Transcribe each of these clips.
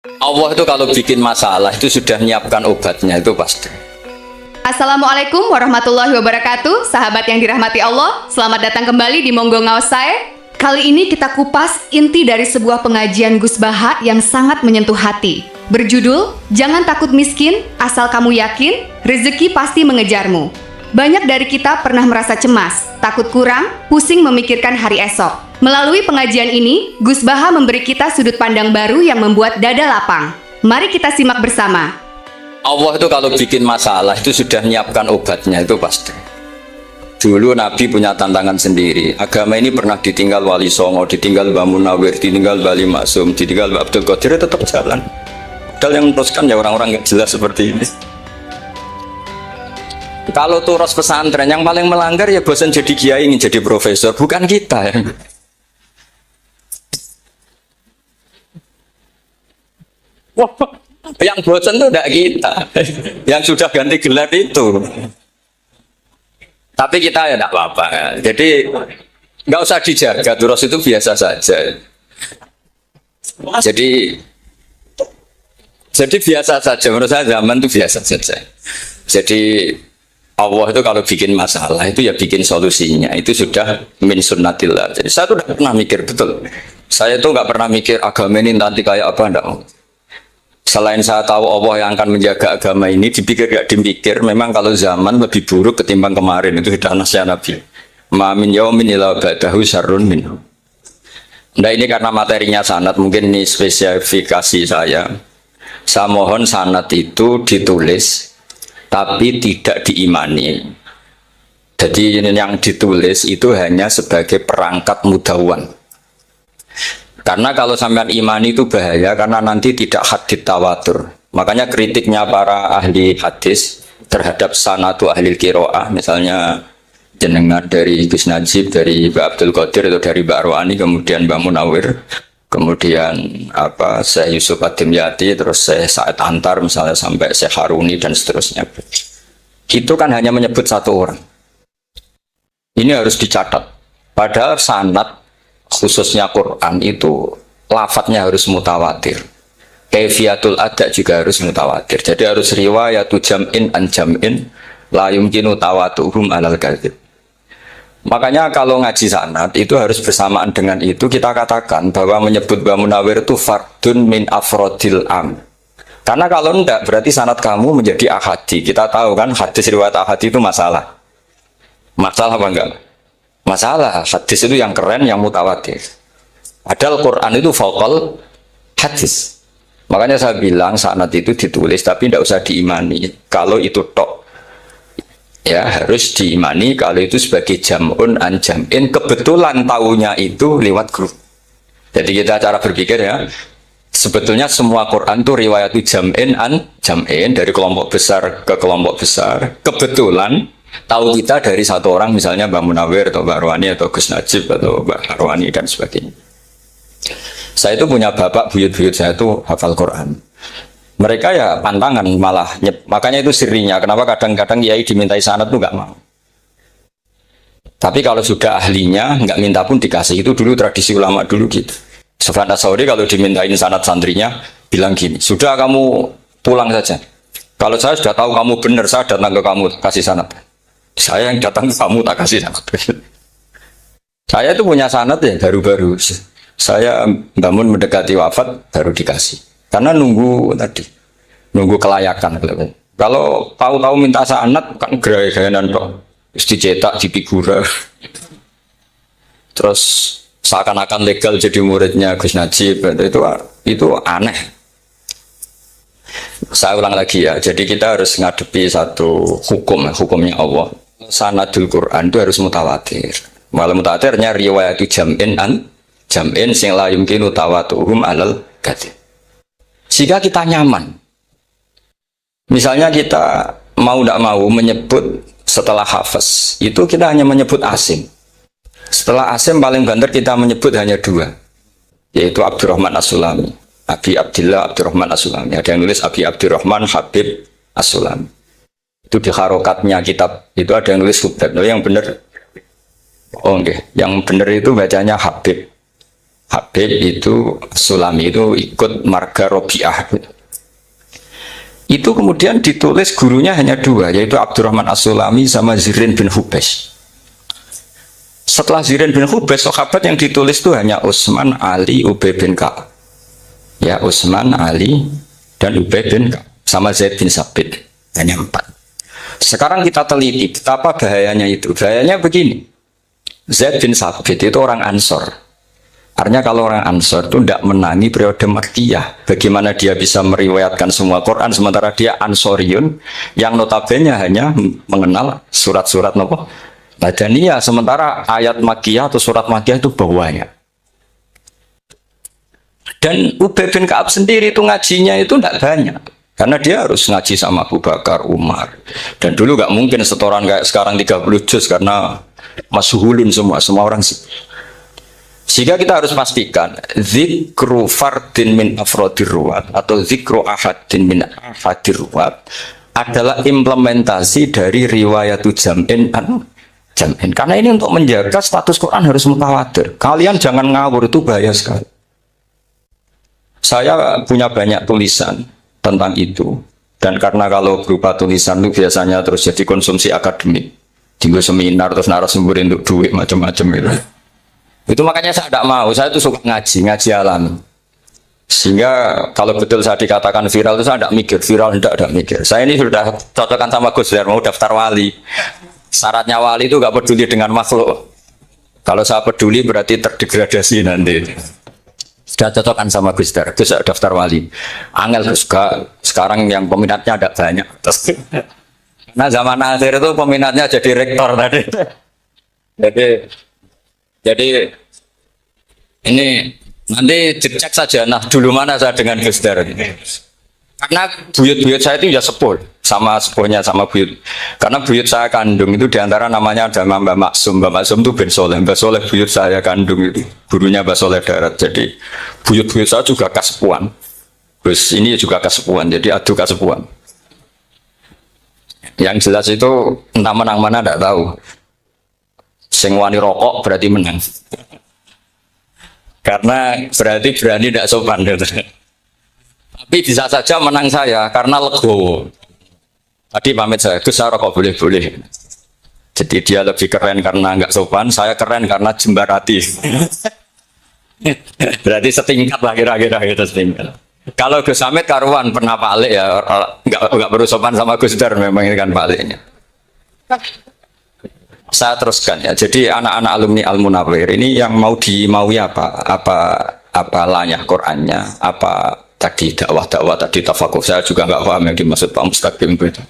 Allah itu kalau bikin masalah itu sudah menyiapkan obatnya, itu pasti. Assalamualaikum warahmatullahi wabarakatuh. Sahabat yang dirahmati Allah, selamat datang kembali di Monggo Ngaosae. Kali ini kita kupas inti dari sebuah pengajian Gus Baha yang sangat menyentuh hati. Berjudul, Jangan Takut Miskin, Asal Kamu Yakin, Rezeki Pasti Mengejarmu. Banyak dari kita pernah merasa cemas, takut kurang, pusing memikirkan hari esok. Melalui pengajian ini, Gus Baha memberi kita sudut pandang baru yang membuat dada lapang. Mari kita simak bersama. Allah itu kalau bikin masalah itu sudah menyiapkan obatnya, itu pasti. Dulu Nabi punya tantangan sendiri. Agama ini pernah ditinggal Wali Songo, ditinggal Mbah Munawir, ditinggal Wali Maksum, ditinggal Mbah Abdul Qadir, tetap jalan. Padahal yang meneruskan ya orang-orang nggak jelas seperti ini. Kalau turos pesantren yang paling melanggar ya bosan jadi kiai, ingin jadi profesor, bukan kita. Wah, yang bosan itu tidak kita, yang sudah ganti gelar itu. Tapi kita ya tidak apa-apa. Jadi nggak usah dijaga, turos itu biasa saja. Jadi biasa saja, menurut saya zaman itu biasa saja. Jadi Allah itu kalau bikin masalah itu ya bikin solusinya, itu sudah min sunnatillah. Jadi saya tuh tidak pernah mikir, betul. Saya tuh nggak pernah mikir agama ini nanti kayak apa, enggak. Selain saya tahu Allah yang akan menjaga agama ini, dipikir gak dipikir, memang kalau zaman lebih buruk ketimbang kemarin, itu sudah nasihat Nabi. Ma min yaumin illa ba'dahu syarrun minhu. Nah ini karena materinya sanad, mungkin ini spesifikasi saya. Saya mohon sanad itu ditulis, tapi tidak diimani. Jadi yang ditulis itu hanya sebagai perangkat mudawwan. Karena kalau sampean imani itu bahaya, karena nanti tidak hadits tawatur. Makanya kritiknya para ahli hadis terhadap sanadu ahli qiraah, misalnya jenengan dari Gus Najib, dari Mbak Abdul Qadir atau dari Mbak Arwani, kemudian Mbak Munawir, kemudian Syekh Yusuf Ad-Dimyati, terus Syekh Sa'id Antar misalnya sampai Syekh Haruni dan seterusnya. Itu kan hanya menyebut satu orang. Ini harus dicatat. Padahal sanad khususnya Quran itu lafadznya harus mutawatir. Kaifiyatul ada juga harus mutawatir. Jadi harus riwayatu jam'in an jam'in la yumkinu tawatuhum alal kadzib. Makanya kalau ngaji sanad itu harus bersamaan dengan itu kita katakan bahwa menyebut Mbah Munawir itu fardun min afrodil am. Karena kalau enggak berarti sanad kamu menjadi ahadi. Kita tahu kan hadis riwayat ahadi itu masalah. Masalah apa enggak? Masalah, hadis itu yang keren, yang mutawatir. Padahal Quran itu fauqal hadis. Makanya saya bilang sanad itu ditulis tapi tidak usah diimani. Kalau itu tok, ya harus diimani kalau itu sebagai jam'un an jam'in. Kebetulan tahunya itu lewat grup. Jadi kita cara berpikir ya, sebetulnya semua Quran itu riwayat jam'in an jam'in dari kelompok besar ke kelompok besar. Kebetulan tahu kita dari satu orang, misalnya Mbak Munawir atau Mbak Arwani atau Gus Najib atau Mbak Arwani dan sebagainya. Saya itu punya bapak, buyut-buyut saya itu hafal Quran. Mereka ya pantangan malah, makanya itu sirinya. Kenapa kadang-kadang kiai dimintai sanad itu nggak mau. Tapi kalau sudah ahlinya nggak minta pun dikasih. Itu dulu tradisi ulama dulu gitu. Sufyan Ats-Tsauri kalau dimintain sanad santrinya bilang gini, sudah kamu pulang saja. Kalau saya sudah tahu kamu benar, saya datang ke kamu kasih sanad. Saya yang datang ke kamu tak kasih sanad. Saya itu punya sanad ya baru-baru. Saya bangun mendekati wafat baru dikasih. Karena nunggu tadi, nunggu kelayakan. Kalau tahu-tahu minta sanad kan gaya-gayanan kok. Terus dicetak di figura. Terus seakan-akan legal jadi muridnya Gus Najib. Itu aneh. Saya ulang lagi ya. Jadi kita harus ngadepi satu hukumnya Allah. Sanadul Quran itu harus mutawatir. Malah mutawatirnya riwayatu jam'in an jam'in sing la yumkinu tawatuhum alal kadzib. Jika kita nyaman, misalnya kita mau tidak mau menyebut setelah hafaz, itu kita hanya menyebut asim. Setelah asim paling banter kita menyebut hanya dua, yaitu Abdurrahman As-Sulami, Abi Abdillah Abdurrahman As-Sulami. Ada yang nulis Abi Abdurrahman Habib As-Sulami. Itu di harokatnya kitab itu ada yang nulis Hubab. Yang benar, yang benar itu bacanya Habib. Habib itu Sulami itu ikut marga Robiah. Itu kemudian ditulis gurunya hanya dua, yaitu Abdurrahman As-Sulami sama Zirin bin Hubes. Setelah Zirin bin Hubes, sahabat yang ditulis itu hanya Utsman, Ali, Ubay bin Ka'ab. Ya, Utsman, Ali, dan Ubay bin Ka'ab sama Zaid bin Sabit. Hanya 4. Sekarang kita teliti betapa bahayanya itu. Bahayanya begini. Zaid bin Sabit itu orang Ansor. Artinya kalau orang Ansor itu tidak menangi periode Makkiyah. Bagaimana dia bisa meriwayatkan semua Quran sementara dia Ansoriun yang notabene hanya mengenal surat-surat apa? Madaniyah, sementara ayat Makkiyah atau surat Makkiyah itu bawahnya. Dan Ubay bin Ka'ab sendiri itu ngajinya itu tidak banyak. Karena dia harus ngaji sama Abu Bakar, Umar. Dan dulu nggak mungkin setoran kayak sekarang 30 juz karena masyhulun semua orang sih. Sehingga kita harus pastikan zikru fardin min afrodir ruwat atau zikru ahadin min ahadir ruwat adalah implementasi dari riwayatu jam'in jam'in. Karena ini untuk menjaga status Quran harus mutawatir. Kalian jangan ngawur, itu bahaya sekali. Saya punya banyak tulisan tentang itu. Dan karena kalau berupa tulisan itu biasanya terus jadi konsumsi akademik. Tinggal seminar terus narasumber untuk duit macam-macam itu. Itu makanya saya tidak mau. Saya itu suka ngaji alami. Sehingga kalau betul saya dikatakan viral itu saya tidak mikir. Viral tidak mikir. Saya ini sudah cocokkan sama Gus Dur, mau daftar wali. Syaratnya wali itu gak peduli dengan makhluk. Kalau saya peduli berarti terdegradasi nanti. Sudah cocokkan sama Gus Dur, itu saya daftar wali. Angel juga sekarang yang peminatnya ada banyak. Nah zaman akhir itu peminatnya jadi rektor tadi. Jadi ini nanti dicek saja. Nah dulu mana saya dengan Gus Dur. Karena buyut-buyut saya itu ya sepuh sama sepuhnya sama buyut. Karena buyut saya kandung itu diantara namanya ada Mbak Maksum. Mbak Maksum itu bin Soleh. Mbak Soleh buyut saya kandung itu gurunya Mbak Soleh Darat. Jadi buyut-buyut saya juga kasepuan. Terus ini juga kasepuan. Jadi adu kasepuan. Yang jelas itu entah menang mana tidak tahu. Sing wani rokok berarti menang. Karena berarti berani tidak sopan. Tapi bisa saja menang saya karena legowo. Tadi pamit saya, itu saya rokok boleh-boleh. Jadi dia lebih keren karena nggak sopan, saya keren karena jembarati. Berarti setingkat lah kira-kira gitu setingkat. Kalau Gus Hamid karuan pernah palik ya, nggak perlu sopan sama Gus Dur memang ini kan paliknya. Saya teruskan ya. Jadi anak-anak alumni Al-Munawwir ini yang mau dimaui apa lanyah Qur'annya, apa tadi dakwah tadi tafakuh, saya juga nggak paham yang dimaksud Pak Mustaqim itu.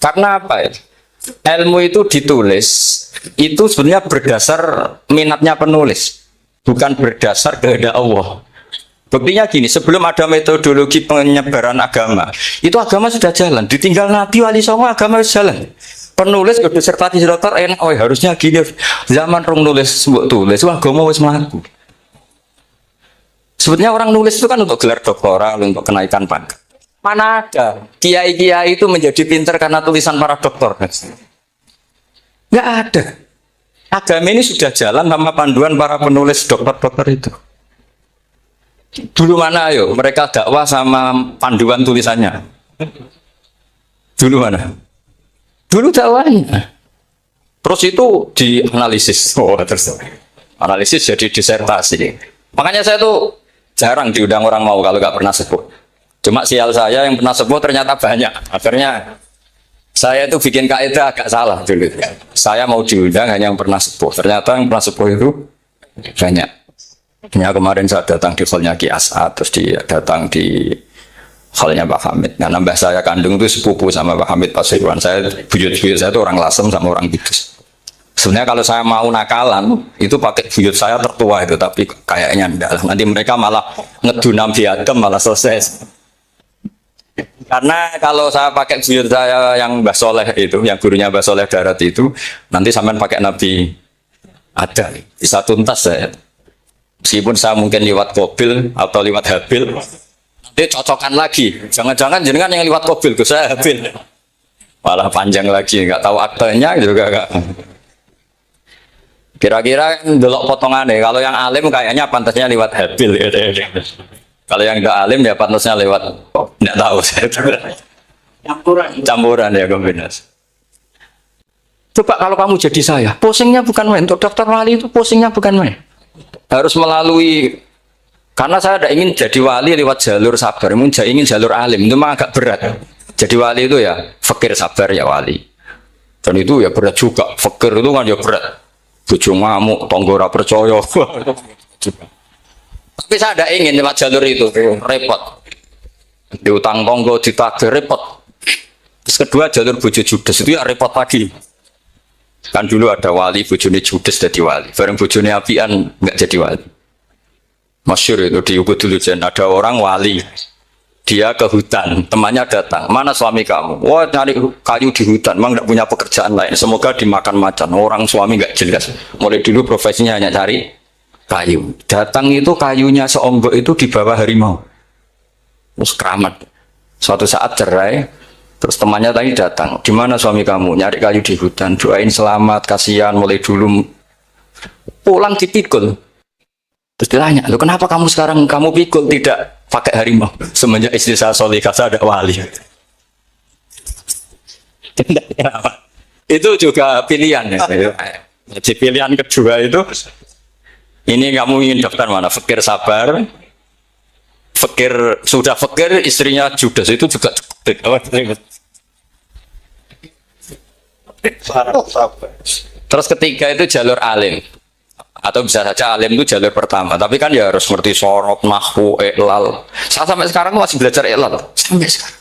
Karena apa ya? Ilmu itu ditulis itu sebenarnya berdasar minatnya penulis, bukan berdasar kehendak Allah. Buktinya gini, sebelum ada metodologi penyebaran agama, itu agama sudah jalan. Ditinggal Nabi Wali Songo agama sudah jalan. Penulis ke disertasi dokter enak, oh harusnya gini. Zaman rong nulis sebut tulis, wah agama wis mlaku. Sebetulnya orang nulis itu kan untuk gelar doktoral, untuk kenaikan pangkat. Mana ada kiai-kiai itu menjadi pinter karena tulisan para doktor? Nggak ada. Agama ini sudah jalan sama panduan para penulis dokter-dokter itu. Dulu mana ayo mereka dakwah sama panduan tulisannya? Dulu mana? Dulu dakwahnya. Terus itu dianalisis. Oh, terus analisis jadi disertasi. Makanya saya tuh jarang diundang orang mau kalau nggak pernah sepuh. Cuma sial saya yang pernah sepuh ternyata banyak. Akhirnya saya itu bikin kaidah agak salah dulu. Saya mau diundang hanya yang pernah sepuh. Ternyata yang pernah sepuh itu banyak. Ya, kemarin saya datang di hallnya Ki As'ad, terus datang di hallnya Pak Hamid. Nah, nambah saya kandung itu sepupu sama Pak Hamid Pasuruan. Saya buyut-buyut saya itu orang Lasem sama orang Kudus. Sebenarnya kalau saya mau nakalan, itu pakai buyut saya tertua itu, tapi kayaknya enggak lah. Nanti mereka malah ngedu Nabi Adam malah selesai. Karena kalau saya pakai buyut saya yang Mbah Soleh itu, yang gurunya Mbah Soleh Darat itu, nanti sampean pakai Nabi Adam, bisa tuntas saya. Meskipun saya mungkin lewat Qabil atau lewat Habil, nanti cocokkan lagi. Jangan-jangan jenengan yang lewat Qabil, saya Habil. Malah panjang lagi, nggak tahu aktenya juga nggak. Kira-kira delok potongannya. Kalau yang alim kayaknya pantasnya lewat Habil. Gitu. Kalau yang nggak alim ya pantasnya lewat, nggak tahu saya. Campuran ya kombinasi. Coba kalau kamu jadi saya, pusingnya bukan main. Untuk daftar wali itu pusingnya bukan main. Harus melalui, karena saya tidak ingin jadi wali lewat jalur sabar, ingin jalur alim, itu mah agak berat. Jadi wali itu ya fakir sabar ya wali. Dan itu ya berat juga. Fakir itu kan ya berat. Bojo ngamuk, tonggo ora percaya. Tapi saya tidak ingin lewat jalur itu, repot. Diutang tonggo, ditagih, repot. Terus kedua jalur bojo judes itu ya repot lagi. Kan dulu ada wali bojone judes jadi wali, bareng bojone apian nggak jadi wali. Masyhur itu di Ubud dulu ada orang wali, dia ke hutan, temannya datang, mana suami kamu? Wah nyari kayu di hutan, emang nggak punya pekerjaan lain, semoga dimakan macan. Orang suami nggak jelas, mulai dulu profesinya hanya cari kayu. Datang itu kayunya seonggok itu di bawah harimau, terus keramat. Suatu saat cerai. Terus temannya tadi datang, di mana suami kamu? Nyari kayu di hutan, doain selamat, kasihan, mulai dulu pulang dipikul. Terus ditanya, lo kenapa kamu sekarang kamu pikul tidak pakai harimau? Semenjak istri saya solihah, saya ada wali. Itu juga pilihan ya. Jadi pilihan kedua itu, ini kamu ingin daftar mana? Fakir sabar, fakir sudah fakir, istrinya judes itu juga cukup. Terus ketiga itu jalur alim, atau bisa saja alim itu jalur pertama, tapi kan ya harus ngerti sorot, nahwu, iklal. Saya sampai sekarang masih belajar iklal sampai sekarang.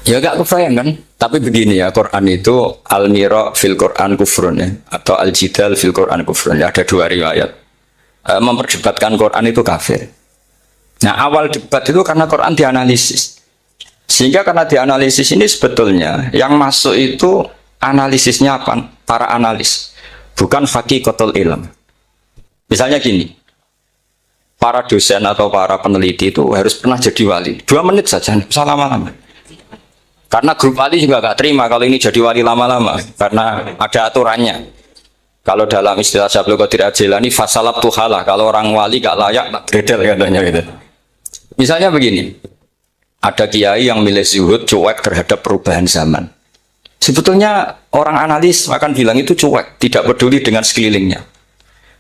Ya gak kebayang kan? Tapi begini ya, Quran itu al-mira fil Quran kufrun ya, atau al-jidal fil Quran kufrun ya, ada dua riwayat. Memperdebatkan Quran itu kafir. Nah awal debat itu karena Quran dianalisis. Sehingga karena dianalisis ini sebetulnya yang masuk itu analisisnya apa? Para analis, bukan hakikatul ilm. Misalnya gini, para dosen atau para peneliti itu harus pernah jadi wali. 2 menit saja, bisa lama-lama. Karena grup wali juga gak terima kalau ini jadi wali lama-lama, karena ada aturannya. Kalau dalam istilah Syaikhul Qadir Al-Jilani, fasalab tuhalah, kalau orang wali gak layak, tak gredel katanya gitu. Misalnya begini, ada kiai yang milih zuhud, cuek terhadap perubahan zaman. Sebetulnya orang analis akan bilang itu cuek, tidak peduli dengan sekelilingnya.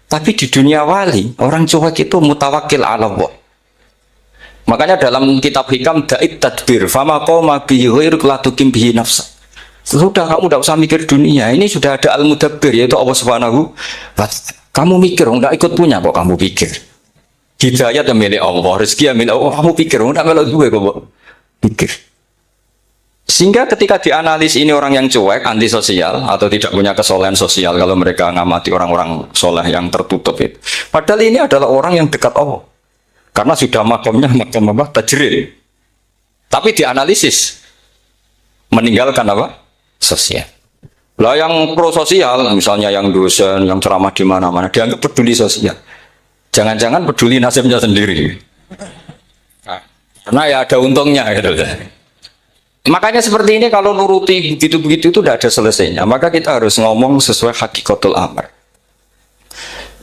Tapi di dunia wali, orang cuek itu mutawakkil ala Allah. Makanya dalam kitab hikam da'it tadbir, fama qoma bihi ghairuk la tukim bihi nafsa. Sudah, kamu tidak usah mikir dunia, ini sudah ada al-mudabbir, yaitu Allah Subhanahu wa ta'ala. Kamu mikir, enggak ikut punya kok kamu pikir. Hidayat yang milik Allah, rezeki yang milik Allah, kamu pikir, enggak melok gue kok pikir. Sehingga ketika dianalisis ini orang yang cuek, anti sosial, atau tidak punya kesolehan sosial, kalau mereka ngamati orang-orang soleh yang tertutup itu. Padahal ini adalah orang yang dekat Allah. Karena sudah makamnya, makam apa? Tajrid. Tapi dianalisis, meninggalkan apa? Sosial. Lah yang pro sosial, misalnya yang dosen, yang ceramah di mana-mana, dianggap peduli sosial. Jangan-jangan peduli nasibnya sendiri. Karena ya ada untungnya gitu. Makanya seperti ini kalau nuruti begitu-begitu itu tidak ada selesainya. Maka kita harus ngomong sesuai hakikatul amr.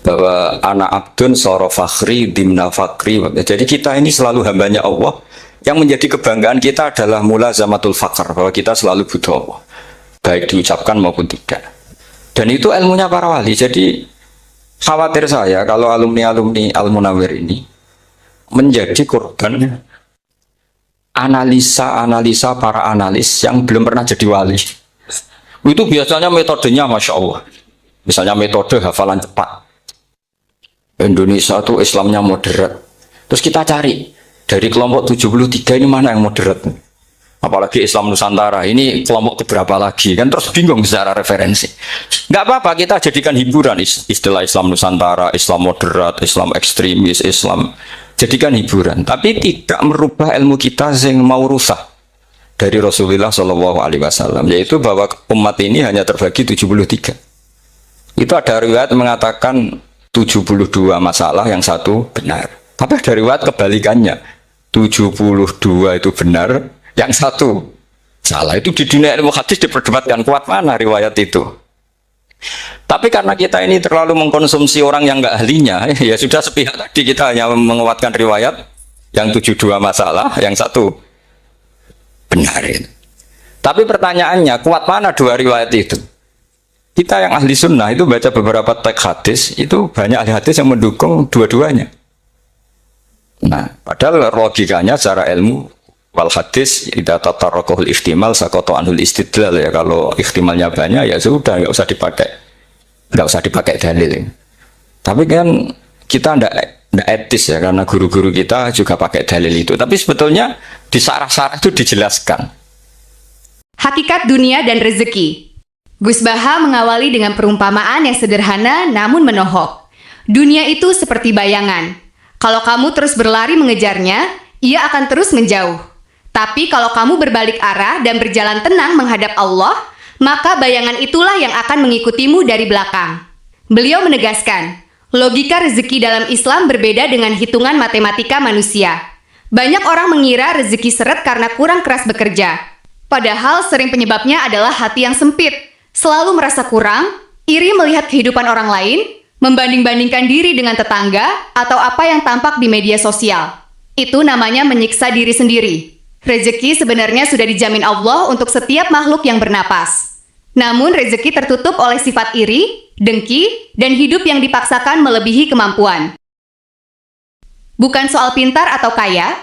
Bahwa anak abdun soro fakhri dimna fakri. Jadi kita ini selalu hambanya Allah. Yang menjadi kebanggaan kita adalah mulazamatul fakr. Bahwa kita selalu butuh Allah. Baik diucapkan maupun tidak. Dan itu ilmunya para wali. Jadi khawatir saya kalau alumni-alumni Al-Munawwir ini menjadi korban analisa-analisa para analis yang belum pernah jadi wali. Itu biasanya metodenya Masya Allah. Misalnya metode hafalan cepat. Indonesia itu Islamnya moderat. Terus kita cari dari kelompok 73 ini mana yang moderat. Apalagi Islam Nusantara ini kelompok keberapa lagi kan, terus bingung secara referensi. Nggak apa-apa, kita jadikan hiburan istilah Islam Nusantara, Islam moderat, Islam ekstremis, Islam, jadikan hiburan, tapi tidak merubah ilmu kita yang mau rusak dari Rasulullah SAW, yaitu bahwa umat ini hanya terbagi 73. Itu ada riwayat mengatakan 72 masalah, yang satu benar. Tapi ada riwayat kebalikannya, 72 itu benar, yang satu salah. Itu di dunia ilmu hadis diperdebatkan kuat mana riwayat itu. Tapi karena kita ini terlalu mengkonsumsi orang yang nggak ahlinya, ya sudah sepihak tadi kita hanya menguatkan riwayat yang 72 masalah, yang satu benar. Tapi pertanyaannya, kuat mana dua riwayat itu? Kita yang ahli sunnah itu baca beberapa teks hadis, itu banyak ahli hadis yang mendukung dua-duanya. Nah, padahal logikanya secara ilmu, wal hadis idza tatarraqahul ihtimal saqata anhul istidlal, ya kalau ihtimalnya banyak ya sudah nggak usah dipakai dalil. Tapi kan kita ndak etis ya, karena guru-guru kita juga pakai dalil itu. Tapi sebetulnya di sarah-sarah itu dijelaskan Hakikat dunia dan rezeki. Gus Baha mengawali dengan perumpamaan yang sederhana namun menohok. Dunia itu seperti bayangan. Kalau kamu terus berlari mengejarnya, ia akan terus menjauh. Tapi kalau kamu berbalik arah dan berjalan tenang menghadap Allah, maka bayangan itulah yang akan mengikutimu dari belakang. Beliau menegaskan, logika rezeki dalam Islam berbeda dengan hitungan matematika manusia. Banyak orang mengira rezeki seret karena kurang keras bekerja. Padahal sering penyebabnya adalah hati yang sempit, selalu merasa kurang, iri melihat kehidupan orang lain, membanding-bandingkan diri dengan tetangga, atau apa yang tampak di media sosial. Itu namanya menyiksa diri sendiri. Rezeki sebenarnya sudah dijamin Allah untuk setiap makhluk yang bernapas. Namun rezeki tertutup oleh sifat iri, dengki, dan hidup yang dipaksakan melebihi kemampuan. Bukan soal pintar atau kaya,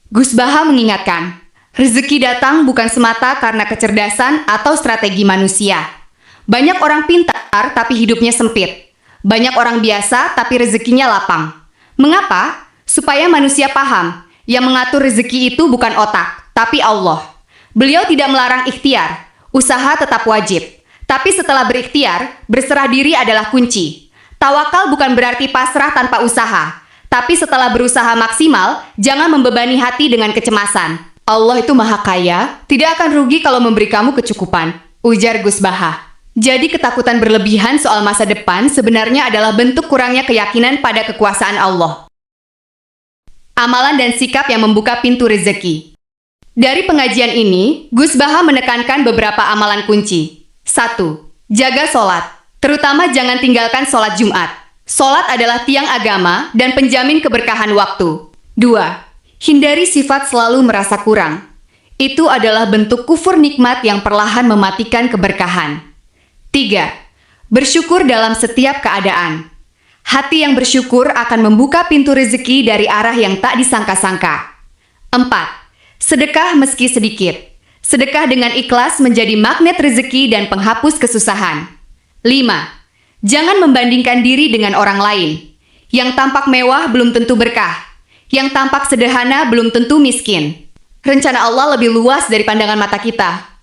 Gus Baha mengingatkan, rezeki datang bukan semata karena kecerdasan atau strategi manusia. Banyak orang pintar tapi hidupnya sempit. Banyak orang biasa tapi rezekinya lapang. Mengapa? Supaya manusia paham, yang mengatur rezeki itu bukan otak, tapi Allah. Beliau tidak melarang ikhtiar, usaha tetap wajib. Tapi setelah berikhtiar, berserah diri adalah kunci. Tawakal bukan berarti pasrah tanpa usaha. Tapi setelah berusaha maksimal, jangan membebani hati dengan kecemasan. Allah itu maha kaya, tidak akan rugi kalau memberi kamu kecukupan, ujar Gus Baha. Jadi ketakutan berlebihan soal masa depan sebenarnya adalah bentuk kurangnya keyakinan pada kekuasaan Allah. Amalan dan sikap yang membuka pintu rezeki. Dari pengajian ini, Gus Baha menekankan beberapa amalan kunci. 1. Jaga sholat, terutama jangan tinggalkan sholat Jumat. Sholat adalah tiang agama dan penjamin keberkahan waktu. 2. Hindari sifat selalu merasa kurang. Itu adalah bentuk kufur nikmat yang perlahan mematikan keberkahan. 3. Bersyukur dalam setiap keadaan. Hati yang bersyukur akan membuka pintu rezeki dari arah yang tak disangka-sangka. 4. Sedekah meski sedikit. Sedekah dengan ikhlas menjadi magnet rezeki dan penghapus kesusahan. 5. Jangan membandingkan diri dengan orang lain. Yang tampak mewah belum tentu berkah. Yang tampak sederhana belum tentu miskin. Rencana Allah lebih luas dari pandangan mata kita.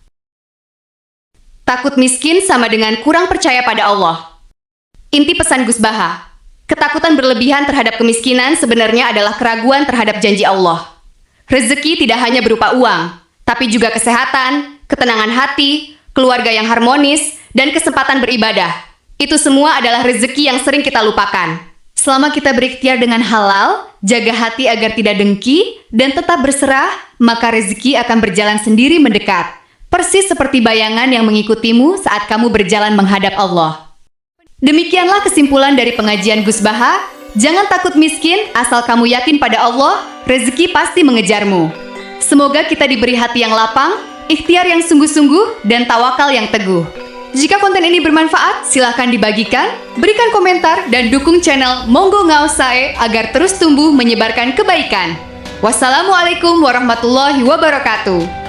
Takut miskin sama dengan kurang percaya pada Allah. Inti pesan Gus Baha, ketakutan berlebihan terhadap kemiskinan sebenarnya adalah keraguan terhadap janji Allah. Rezeki tidak hanya berupa uang, tapi juga kesehatan, ketenangan hati, keluarga yang harmonis, dan kesempatan beribadah. Itu semua adalah rezeki yang sering kita lupakan. Selama kita berikhtiar dengan halal, jaga hati agar tidak dengki, dan tetap berserah, maka rezeki akan berjalan sendiri mendekat. Persis seperti bayangan yang mengikutimu saat kamu berjalan menghadap Allah. Demikianlah kesimpulan dari pengajian Gus Baha. Jangan takut miskin, asal kamu yakin pada Allah, rezeki pasti mengejarmu. Semoga kita diberi hati yang lapang, ikhtiar yang sungguh-sungguh, dan tawakal yang teguh. Jika konten ini bermanfaat, silahkan dibagikan, berikan komentar, dan dukung channel Monggo Ngaosae agar terus tumbuh menyebarkan kebaikan. Wassalamualaikum warahmatullahi wabarakatuh.